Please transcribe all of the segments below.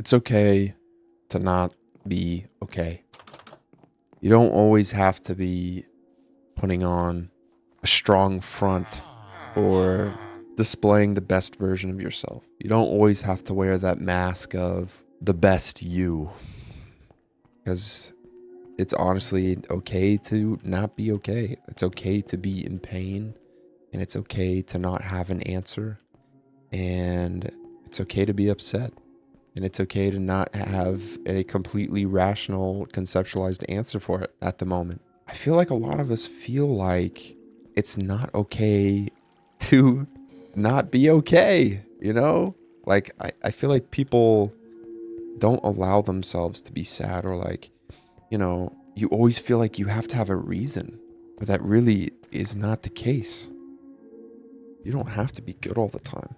It's okay to not be okay. You don't always have to be putting on a strong front or displaying the best version of yourself. You don't always have to wear that mask of the best you. Because it's honestly okay to not be okay. It's okay to be in pain. And it's okay to not have an answer. And it's okay to be upset. And it's okay to not have a completely rational, conceptualized answer for it at the moment. I feel like a lot of us feel like it's not okay to not be okay, you know? Like, I feel like people don't allow themselves to be sad, or like, you know, you always feel like you have to have a reason, but that really is not the case. You don't have to be good all the time.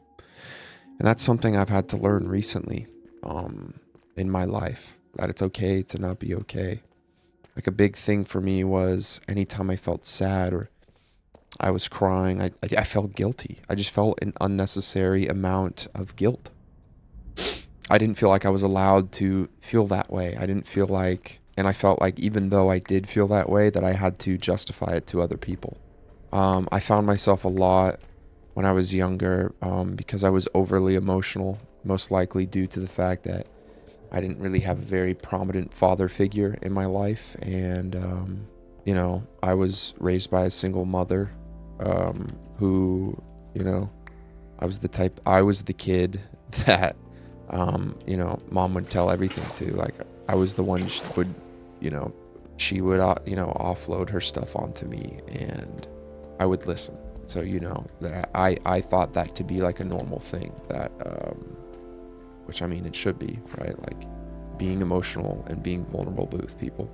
And that's something I've had to learn recently in my life, that it's okay to not be okay. Like, a big thing for me was anytime I felt sad or I was crying, I felt guilty. I just felt an unnecessary amount of guilt. I didn't feel like I was allowed to feel that way. I didn't feel like, and I felt like even though I did feel that way, that I had to justify it to other people. I found myself a lot when I was younger because I was overly emotional, most likely due to the fact that I didn't really have a very prominent father figure in my life. And, you know, I was raised by a single mother who, you know, I was the kid that, you know, mom would tell everything to. Like, I was the one she would, you know, offload her stuff onto me, and I would listen. So, you know, that I thought that to be like a normal thing, that, which I mean, it should be, right? Like, being emotional and being vulnerable with people.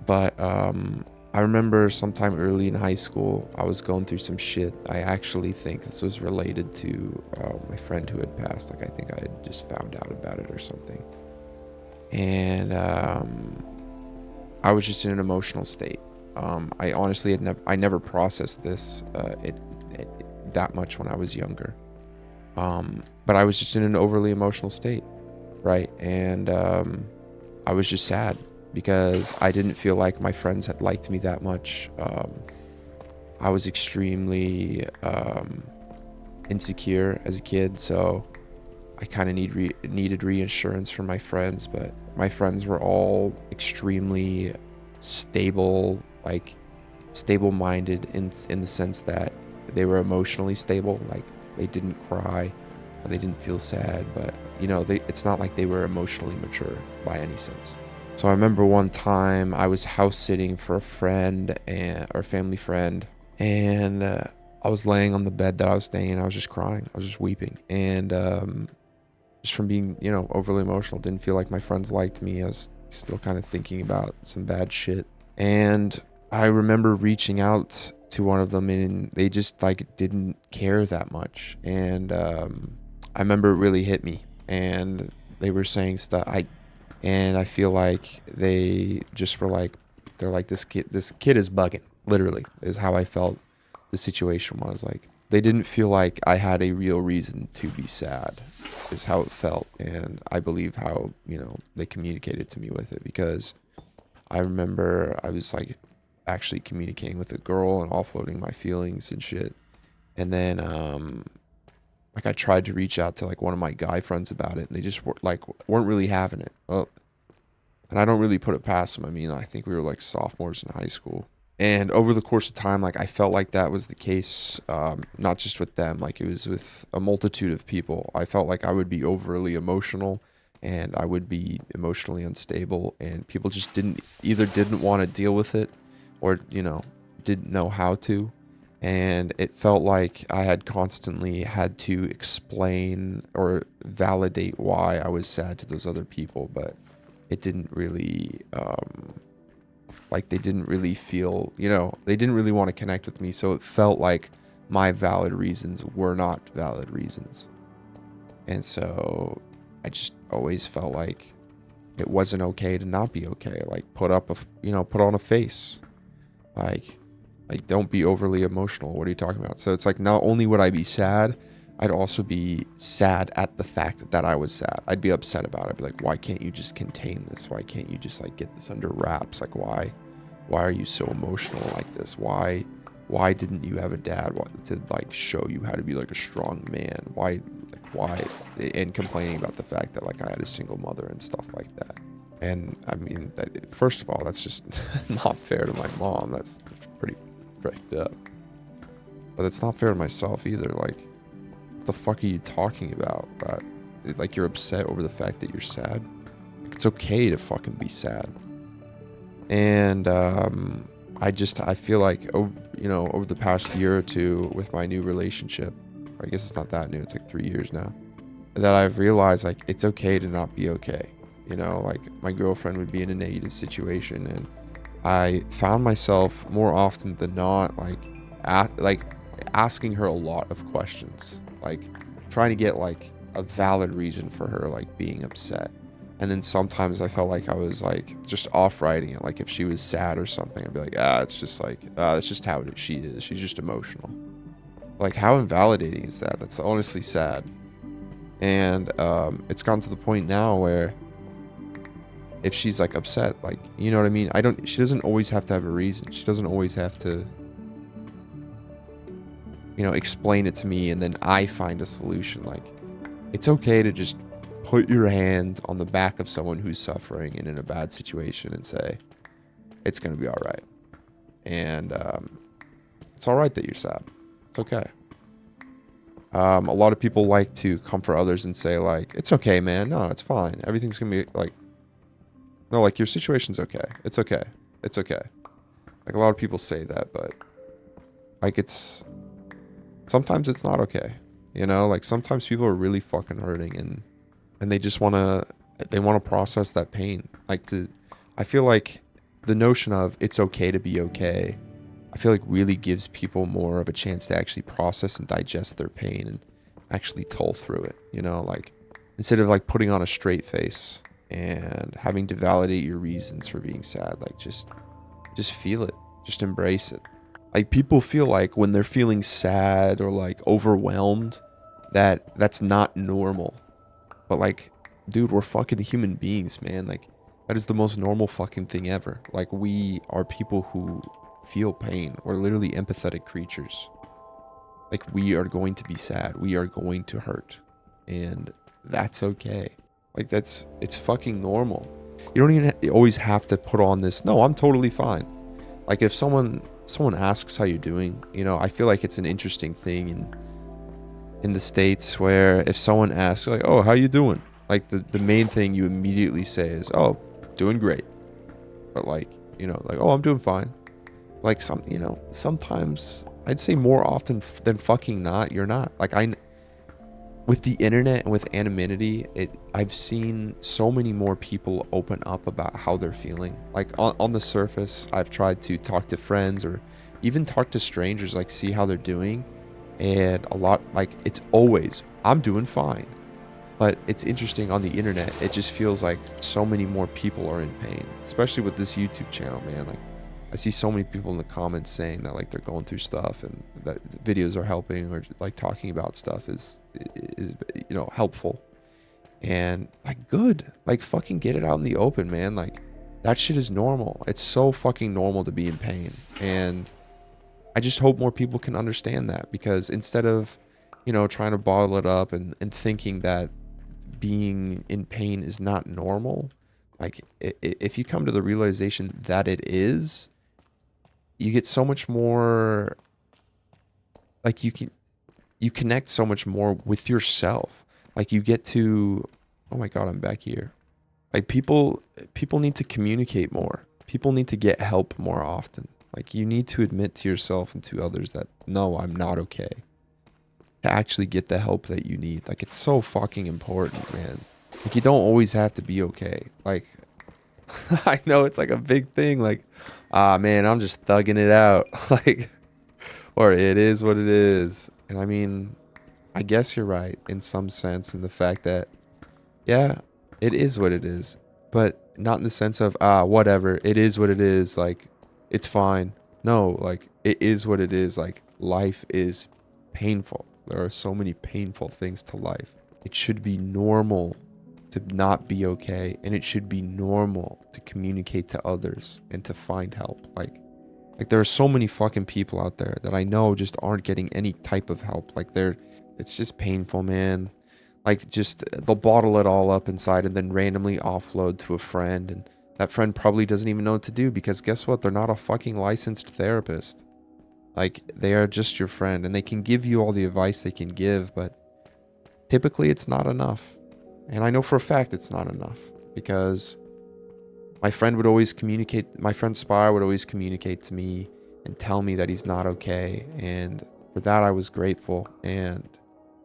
But I remember sometime early in high school, I was going through some shit. I actually think this was related to my friend who had passed. Like, I think I had just found out about it or something. And I was just in an emotional state. I honestly I never processed this that much when I was younger. But I was just in an overly emotional state, right? And I was just sad because I didn't feel like my friends had liked me that much. I was extremely insecure as a kid, so I kind of needed reassurance from my friends, but my friends were all extremely stable, like stable-minded in the sense that they were emotionally stable. Like, they didn't cry, or they didn't feel sad, but you know, it's not like they were emotionally mature by any sense. So I remember one time I was house sitting for a friend or family friend, and I was laying on the bed that I was staying in. I was just crying. I was just weeping, and just from being, you know, overly emotional. Didn't feel like my friends liked me. I was still kind of thinking about some bad shit. And I remember reaching out to one of them, and they just like didn't care that much. And I remember it really hit me. And they were saying stuff. And I feel like they just were like, they're like, this kid is bugging. Literally, is how I felt the situation was. Like, they didn't feel like I had a real reason to be sad, is how it felt. And I believe how, you know, they communicated to me with it, because I remember I was like actually communicating with a girl and offloading my feelings and shit. And then like, I tried to reach out to like one of my guy friends about it, and they just weren't really having it. Well, and I don't really put it past them. I mean, I think we were like sophomores in high school. And over the course of time, like, I felt like that was the case, not just with them, like it was with a multitude of people. I felt like I would be overly emotional, and I would be emotionally unstable, and people just didn't want to deal with it, or, you know, didn't know how to. And it felt like I had constantly had to explain or validate why I was sad to those other people, but it didn't really, like, they didn't really feel, you know, they didn't really want to connect with me. So it felt like my valid reasons were not valid reasons. And so I just always felt like it wasn't okay to not be okay. Like, put on a face. Like, don't be overly emotional. What are you talking about? So it's like, not only would I be sad, I'd also be sad at the fact that I was sad. I'd be upset about it. I'd be like, why can't you just contain this? Why can't you just like get this under wraps? Like, why are you so emotional like this? Why didn't you have a dad to like show you how to be like a strong man? Why? And complaining about the fact that like I had a single mother and stuff like that. And I mean, first of all, that's just not fair to my mom. That's pretty freaked up. But it's not fair to myself either. Like, what the fuck are you talking about? Like, you're upset over the fact that you're sad? It's okay to fucking be sad. And I feel like, over the past year or two with my new relationship, I guess it's not that new, it's like 3 years now, that I've realized, like, it's okay to not be okay. Like, my girlfriend would be in a negative situation, and I found myself more often than not, like, asking her a lot of questions, like, trying to get, like, a valid reason for her, like, being upset. And then sometimes I felt like I was, like, just off-writing it. Like, if she was sad or something, I'd be like, it's just, like, that's just how she is. She's just emotional. Like, how invalidating is that? That's honestly sad. And it's gotten to the point now where if she's, like, upset, like, you know what I mean? She doesn't always have to have a reason. She doesn't always have to, explain it to me and then I find a solution. Like, it's okay to just put your hand on the back of someone who's suffering and in a bad situation and say, it's going to be all right. And it's all right that you're sad. It's okay. A lot of people like to comfort others and say, like, it's okay, man. No, it's fine. Everything's going to be, like, no, like, your situation's okay. It's okay. It's okay. Like, a lot of people say that, but, like, sometimes it's not okay. Like, sometimes people are really fucking hurting and they just want to process that pain. Like, I feel like the notion of it's okay to be okay, I feel like really gives people more of a chance to actually process and digest their pain and actually toll through it. Like, instead of like putting on a straight face and having to validate your reasons for being sad, like just feel it, just embrace it. Like, people feel like when they're feeling sad or like overwhelmed, that's not normal. But like, dude, we're fucking human beings, man. Like, that is the most normal fucking thing ever. Like, we are people who feel pain. We're literally empathetic creatures. Like, we are going to be sad. We are going to hurt. And that's okay. Like, it's fucking normal. You don't even always have to put on this, no, I'm totally fine. Like, if someone asks how you're doing, I feel like it's an interesting thing in the States where if someone asks, like, oh, how you doing? Like, the main thing you immediately say is, oh, doing great. But like, like, oh, I'm doing fine. Like, sometimes I'd say more often than fucking not, you're not. Like, with the internet and with anonymity, I've seen so many more people open up about how they're feeling. Like, on the surface, I've tried to talk to friends or even talk to strangers, like, see how they're doing. And a lot, like, it's always, I'm doing fine. But it's interesting, on the internet, it just feels like so many more people are in pain, especially with this YouTube channel, man. Like, I see so many people in the comments saying that, like, they're going through stuff and that videos are helping, or like talking about stuff is helpful. And like, good, like, fucking get it out in the open, man. Like, that shit is normal. It's so fucking normal to be in pain. And I just hope more people can understand that, because instead of, trying to bottle it up and thinking that being in pain is not normal, like, if you come to the realization that it is, you get so much more, like, you connect so much more with yourself. Like, you get to, oh my God, I'm back here. Like, people need to communicate more. People need to get help more often. Like, you need to admit to yourself and to others that, no, I'm not okay. To actually get the help that you need. Like, it's so fucking important, man. Like, you don't always have to be okay. Like, I know it's like a big thing. Like, man, I'm just thugging it out. Like, or it is what it is. And I mean, I guess you're right in some sense, in the fact that, yeah, it is what it is. But not in the sense of, whatever, it is what it is. Like, it's fine. No, like, it is what it is. Like, life is painful. There are so many painful things to life. It should be normal to not be okay, and it should be normal to communicate to others and to find help. Like there are so many fucking people out there that I know just aren't getting any type of help. Like it's just painful, man. Like just they'll bottle it all up inside and then randomly offload to a friend, and that friend probably doesn't even know what to do because guess what? They're not a fucking licensed therapist. Like they are just your friend, and they can give you all the advice they can give, but typically it's not enough. And I know for a fact it's not enough because my friend Spire would always communicate to me and tell me that he's not okay. And for that, I was grateful. And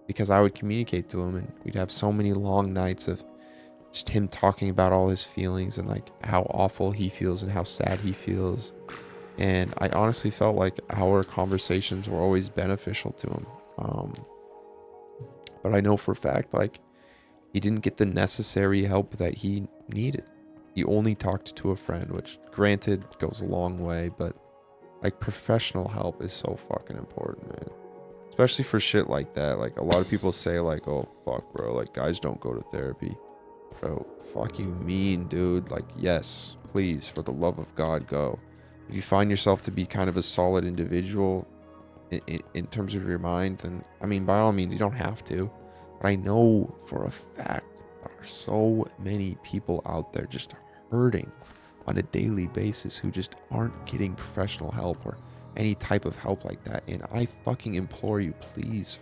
because I would communicate to him, and we'd have so many long nights of just him talking about all his feelings and like how awful he feels and how sad he feels. And I honestly felt like our conversations were always beneficial to him. But I know for a fact, like, he didn't get the necessary help that he needed. He only talked to a friend, which granted goes a long way, but like professional help is so fucking important, man. Especially for shit like that. Like a lot of people say like, oh fuck bro, like guys don't go to therapy. Bro, fuck you mean, dude. Like yes, please, for the love of God, go. If you find yourself to be kind of a solid individual in terms of your mind, then I mean by all means you don't have to. But I know for a fact there are so many people out there just hurting on a daily basis who just aren't getting professional help or any type of help like that. And I fucking implore you, please,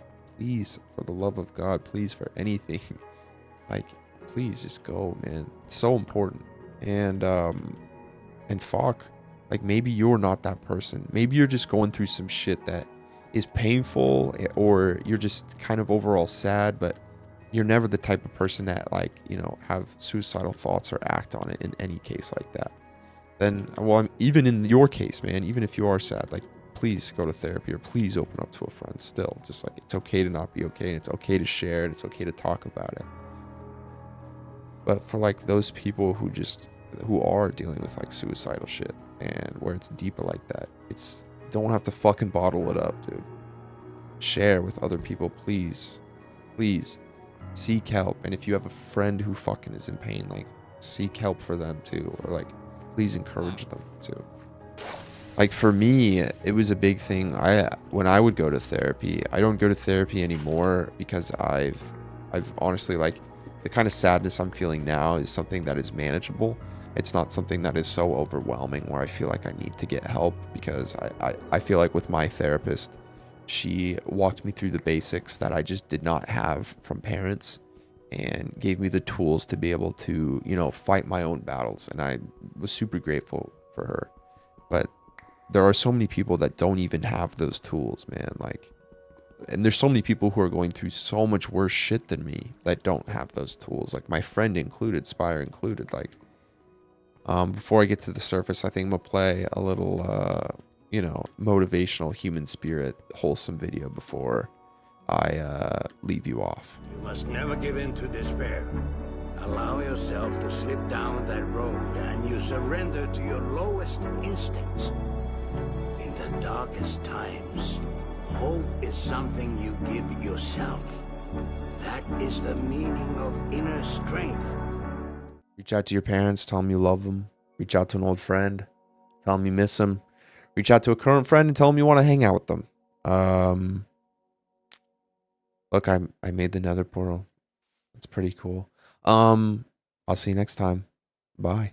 for the love of God, please, for anything, like, please just go, man. It's so important. And fuck, like maybe you're not that person. Maybe you're just going through some shit that is painful, or you're just kind of overall sad, but you're never the type of person that like, you know, have suicidal thoughts or act on it in any case like that. Then, well, even in your case, man, even if you are sad, like please go to therapy or please open up to a friend still. Just like it's okay to not be okay, and it's okay to share it. It's okay to talk about it. But for like those people who are dealing with like suicidal shit and where it's deeper like that, don't have to fucking bottle it up, dude. Share with other people, please. Please. Seek help. And if you have a friend who fucking is in pain, like seek help for them too. Or like please encourage them too. Like for me, it was a big thing. When I would go to therapy, I don't go to therapy anymore because I've honestly, like, the kind of sadness I'm feeling now is something that is manageable. It's not something that is so overwhelming where I feel like I need to get help, because I feel like with my therapist, she walked me through the basics that I just did not have from parents and gave me the tools to be able to, you know, fight my own battles. And I was super grateful for her. But there are so many people that don't even have those tools, man. Like, and there's so many people who are going through so much worse shit than me that don't have those tools. Like my friend included, Spire included. Like, before I get to the surface, I think I'm gonna play a little, you know, motivational human spirit, wholesome video before I leave you off. You must never give in to despair. Allow yourself to slip down that road, and you surrender to your lowest instincts. In the darkest times, hope is something you give yourself. That is the meaning of inner strength. Reach out to your parents, tell them you love them. Reach out to an old friend, tell them you miss them. Reach out to a current friend and tell them you want to hang out with them. Look, I made the nether portal. It's pretty cool. I'll see you next time. Bye.